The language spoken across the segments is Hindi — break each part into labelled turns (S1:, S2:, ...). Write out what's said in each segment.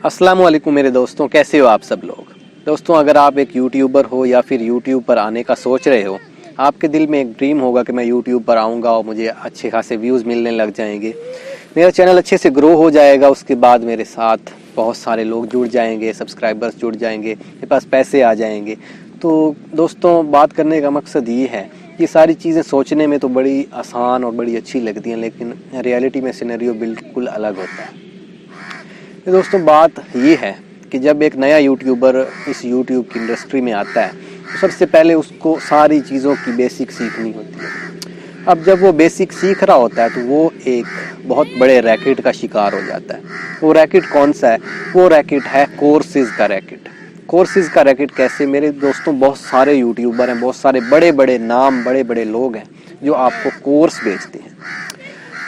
S1: अस्सलाम वालेकुम मेरे दोस्तों, कैसे हो आप सब लोग। दोस्तों, अगर आप एक यूट्यूबर हो या फिर यूट्यूब पर आने का सोच रहे हो, आपके दिल में एक ड्रीम होगा कि मैं यूट्यूब पर आऊँगा और मुझे अच्छे खासे व्यूज़ मिलने लग जाएंगे, मेरा चैनल अच्छे से ग्रो हो जाएगा, उसके बाद मेरे साथ बहुत सारे लोग जुड़ जाएंगे, सब्सक्राइबर्स जुड़ जाएंगे, मेरे पास पैसे आ जाएंगे। तो दोस्तों, बात करने का मकसद ये है, ये सारी चीज़ें सोचने में तो बड़ी आसान और बड़ी अच्छी लगती हैं, लेकिन रियलिटी में सिनेरियो बिल्कुल अलग होता है। तो दोस्तों, बात ये है कि जब एक नया यूट्यूबर इस यूट्यूब की इंडस्ट्री में आता है तो सबसे पहले उसको सारी चीज़ों की बेसिक सीखनी होती है। अब जब वो बेसिक सीख रहा होता है तो वो एक बहुत बड़े रैकेट का शिकार हो जाता है। वो रैकेट कौन सा है? वो रैकेट है कोर्सेज़ का रैकेट। कोर्सेज़ का रैकेट कैसे? मेरे दोस्तों, बहुत सारे यूट्यूबर हैं, बहुत सारे बड़े बड़े नाम, बड़े बड़े लोग हैं जो आपको कोर्स बेचते हैं।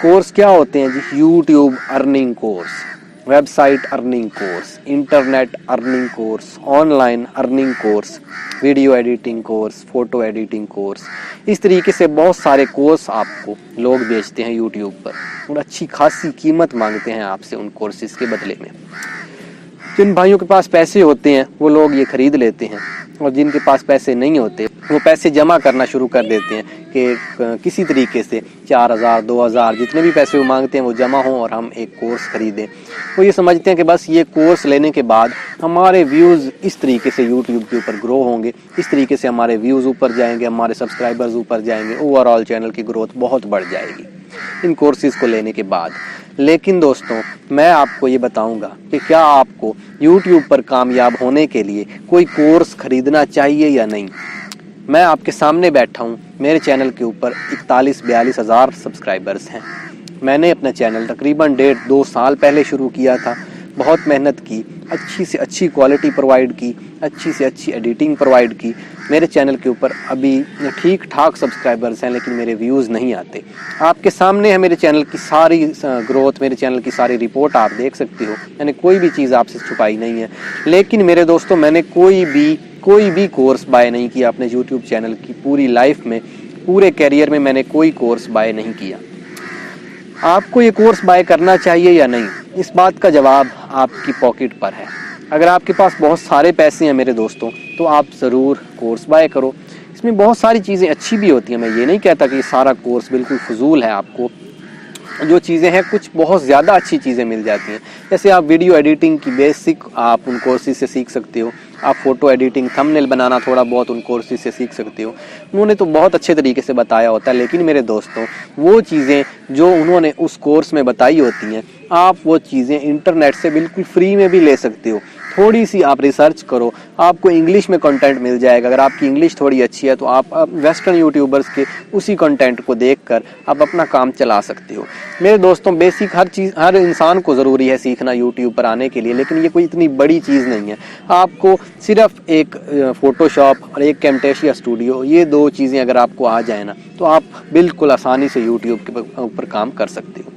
S1: कोर्स क्या होते हैं जी? YouTube earning course, website earning course, internet earning course, online earning course, video editing course, photo editing course, इस तरीके से बहुत सारे कोर्स आपको लोग बेचते हैं यूट्यूब पर और अच्छी खासी कीमत मांगते हैं आपसे उन कोर्सेज़ के बदले में। जिन भाइयों के पास पैसे होते हैं वो लोग ये खरीद लेते हैं, और जिनके पास पैसे नहीं होते वो पैसे जमा करना शुरू कर देते हैं कि किसी तरीके से 4000 2000 जितने भी पैसे वो मांगते हैं वो जमा हों और हम एक कोर्स खरीदें। वो ये समझते हैं कि बस ये कोर्स लेने के बाद हमारे व्यूज़ इस तरीके से यूट्यूब के ऊपर ग्रो होंगे, इस तरीके से हमारे व्यूज़ ऊपर जाएंगे, हमारे सब्सक्राइबर्स ऊपर जाएंगे, ओवरऑल चैनल की ग्रोथ बहुत बढ़ जाएगी इन कोर्सेज़ को लेने के बाद। लेकिन दोस्तों, मैं आपको ये बताऊंगा कि क्या आपको YouTube पर कामयाब होने के लिए कोई कोर्स खरीदना चाहिए या नहीं। मैं आपके सामने बैठा हूँ, मेरे चैनल के ऊपर 41-42 हज़ार सब्सक्राइबर्स हैं। मैंने अपना चैनल तकरीबन 1.5-2 साल पहले शुरू किया था। बहुत मेहनत की, अच्छी से अच्छी क्वालिटी प्रोवाइड की, अच्छी से अच्छी एडिटिंग प्रोवाइड की। मेरे चैनल के ऊपर अभी ठीक ठाक सब्सक्राइबर्स हैं, लेकिन मेरे व्यूज़ नहीं आते। आपके सामने है मेरे चैनल की सारी ग्रोथ, मेरे चैनल की सारी रिपोर्ट आप देख सकते हो। मैंने कोई भी चीज़ आपसे छुपाई नहीं है। लेकिन मेरे दोस्तों, मैंने कोई भी कोर्स बाय नहीं किया अपने यूट्यूब चैनल की पूरी लाइफ में, पूरे कैरियर में मैंने कोई कोर्स बाय नहीं किया। आपको ये कोर्स बाय करना चाहिए या नहीं, इस बात का जवाब आपकी पॉकेट पर है। अगर आपके पास बहुत सारे पैसे हैं मेरे दोस्तों, तो आप ज़रूर कोर्स बाय करो। इसमें बहुत सारी चीज़ें अच्छी भी होती हैं। मैं ये नहीं कहता कि ये सारा कोर्स बिल्कुल फजूल है। आपको जो चीज़ें हैं, कुछ बहुत ज़्यादा अच्छी चीज़ें मिल जाती हैं। जैसे आप वीडियो एडिटिंग की बेसिक आप उन कोर्सेज से सीख सकते हो। आप फ़ोटो एडिटिंग, थंबनेल बनाना थोड़ा बहुत उन कोर्सेज से सीख सकते हो। उन्होंने तो बहुत अच्छे तरीके से बताया होता है, लेकिन मेरे दोस्तों, वो चीज़ें जो उन्होंने उस कोर्स में बताई होती हैं, आप वो चीज़ें इंटरनेट से बिल्कुल फ्री में भी ले सकते हो। थोड़ी सी आप रिसर्च करो, आपको इंग्लिश में कंटेंट मिल जाएगा। अगर आपकी इंग्लिश थोड़ी अच्छी है तो आप वेस्टर्न यूट्यूबर्स के उसी कंटेंट को देखकर आप अपना काम चला सकते हो। मेरे दोस्तों, बेसिक हर इंसान को ज़रूरी है सीखना यूट्यूब पर आने के लिए, लेकिन ये कोई इतनी बड़ी चीज़ नहीं है। आपको सिर्फ एक फ़ोटोशॉप और एक कैमटेशिया स्टूडियो, ये 2 चीज़ें अगर आपको आ जाए ना, तो आप बिल्कुल आसानी से यूट्यूब के ऊपर काम कर सकते हो।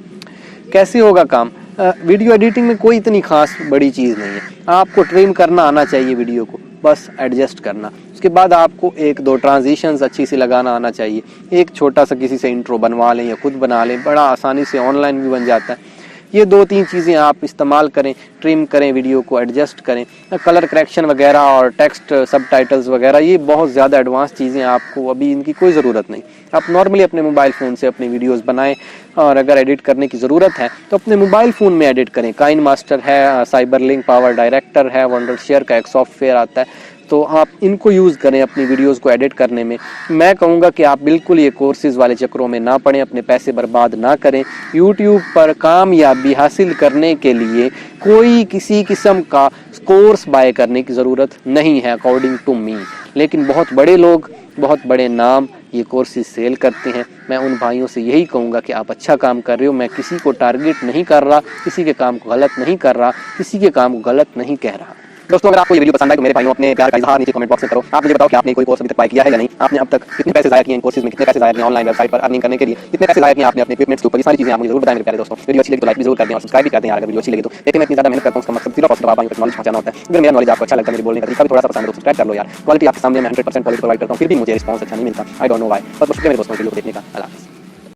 S1: कैसे होगा काम? वीडियो एडिटिंग में कोई इतनी खास बड़ी चीज़ नहीं है। आपको ट्रिम करना आना चाहिए वीडियो को, बस एडजस्ट करना। उसके बाद आपको 1-2 ट्रांजिशंस अच्छी सी लगाना आना चाहिए। एक छोटा सा किसी से इंट्रो बनवा लें या खुद बना लें, बड़ा आसानी से ऑनलाइन भी बन जाता है। ये 2-3 चीज़ें आप इस्तेमाल करें, ट्रिम करें, वीडियो को एडजस्ट करें। कलर करेक्शन वगैरह और टेक्स्ट सबटाइटल्स वगैरह, ये बहुत ज़्यादा एडवांस चीज़ें, आपको अभी इनकी कोई ज़रूरत नहीं। आप नॉर्मली अपने मोबाइल फ़ोन से अपनी वीडियोस बनाएं, और अगर एडिट करने की ज़रूरत है तो अपने मोबाइल फ़ोन में एडिट करें। काइन मास्टर है, साइबरलिंक पावर डायरेक्टर है, वंडरशेयर का एक सॉफ्टवेयर आता है, तो आप इनको यूज़ करें अपनी वीडियोस को एडिट करने में। मैं कहूँगा कि आप बिल्कुल ये कोर्सेज़ वाले चक्करों में ना पड़ें, अपने पैसे बर्बाद ना करें। यूट्यूब पर कामयाबी हासिल करने के लिए कोई किसी किस्म का कोर्स बाय करने की ज़रूरत नहीं है अकॉर्डिंग टू मी। लेकिन बहुत बड़े लोग, बहुत बड़े नाम ये कोर्सेज सेल करते हैं। मैं उन भाइयों से यही कहूँगा कि आप अच्छा काम कर रहे हो। मैं किसी को टारगेट नहीं कर रहा, किसी के काम को गलत नहीं कर रहा, किसी के काम को गलत नहीं कह रहा। दोस्तों, अगर आपको ये वीडियो पसंद आए तो मेरे भाइयों अपने प्यार का इजहार नीचे कमेंट बॉक्स में करो। आप मुझे बताओ कि आपने कोई कोर्स अभी तक बाय किया है या नहीं। आपने अब तक कितने पैसे ज़ाया किए इन कोर्सेज में, कितने पैसे ज़ाया किए ऑनलाइन वेबसाइट पर अर्निंग करने के लिए, कितने पैसे ज़ाया किए आपने अपने इक्विपमेंट्स के ऊपर। ये सारी चीज़ें आप मुझे जरूर बताएं मेरे प्यारे दोस्तों। वीडियो अच्छी लगी तो लाइक भी जरूर कर दें और सब्सक्राइब भी कर दें अगर वीडियो अच्छी लगी तो। देखिए, मैं इतनी ज़्यादा मेहनत करता हूँ, उसका मकसद सिर्फ और सिर्फ आप भाइयों तक नॉलेज पहुंचाना होता है। अगर मेरा नॉलेज आपको अच्छा लगता है, मेरे बोलने का तरीका भी थोड़ा सा पसंद है तो सब्सक्राइब कर लो यार। क्वालिटी आपके सामने मैं 100% क्वालिटी प्रोवाइड करता हूँ, फिर भी मुझे रिस्पॉन्स अच्छा नहीं मिलता। I don't know why. बहुत शुक्रिया मेरे दोस्तों वीडियो को देखने का। अल्लाह हाफ़िज़।